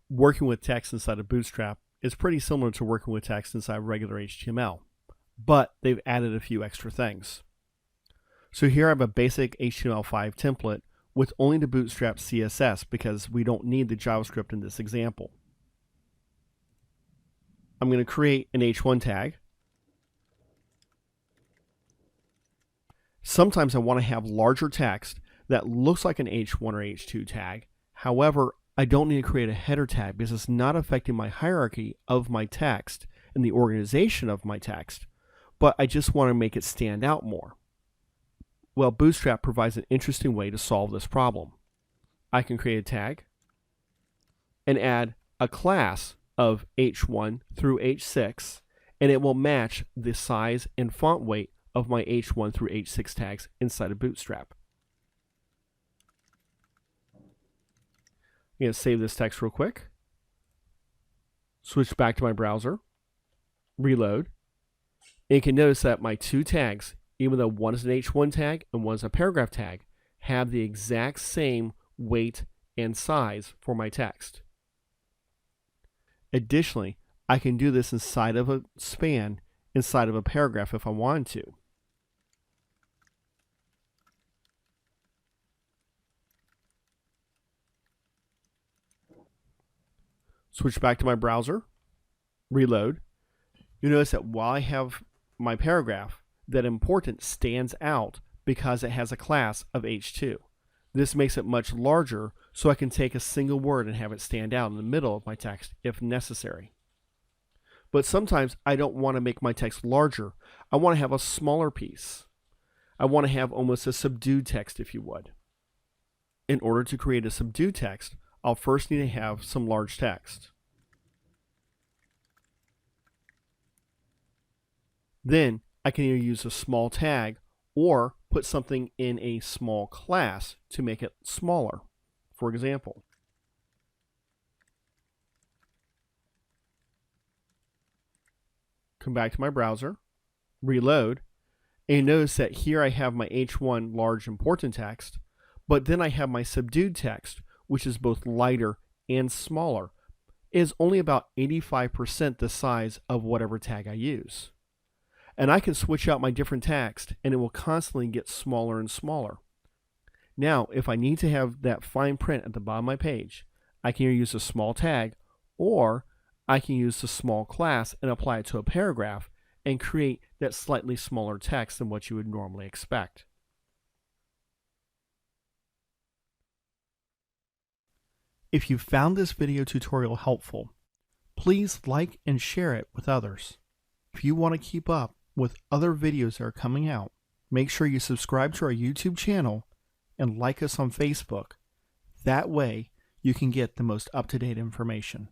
Working with text inside of Bootstrap is pretty similar to working with text inside regular HTML, but they've added a few extra things. So here I have a basic HTML5 template with only the Bootstrap CSS because we don't need the JavaScript in this example. I'm going to create an H1 tag. Sometimes I want to have larger text that looks like an H1 or H2 tag. However, I don't need to create a header tag because it's not affecting my hierarchy of my text and the organization of my text, but I just want to make it stand out more. Well, Bootstrap provides an interesting way to solve this problem. I can create a tag and add a class of H1 through H6, and it will match the size and font weight of my H1 through H6 tags inside of Bootstrap. I'm going to save this text real quick, switch back to my browser, reload, and you can notice that my two tags, even though one is an H1 tag and one is a paragraph tag, have the exact same weight and size for my text. Additionally, I can do this inside of a span, inside of a paragraph if I wanted to. Switch back to my browser, reload. You notice that while I have my paragraph, that important stands out because it has a class of H2. This makes it much larger so I can take a single word and have it stand out in the middle of my text if necessary. But sometimes I don't want to make my text larger. I want to have a smaller piece. I want to have almost a subdued text, if you would. In order to create a subdued text, I'll first need to have some large text. Then I can either use a small tag or put something in a small class to make it smaller. For example, come back to my browser, reload, and notice that here I have my H1 large important text, but then I have my subdued text, which is both lighter and smaller. It is only about 85% the size of whatever tag I use. And I can switch out my different text and it will constantly get smaller and smaller. Now, if I need to have that fine print at the bottom of my page, I can either use a small tag or I can use the small class and apply it to a paragraph and create that slightly smaller text than what you would normally expect. If you found this video tutorial helpful, please like and share it with others. If you want to keep up with other videos that are coming out, make sure you subscribe to our YouTube channel and like us on Facebook. That way you can get the most up-to-date information.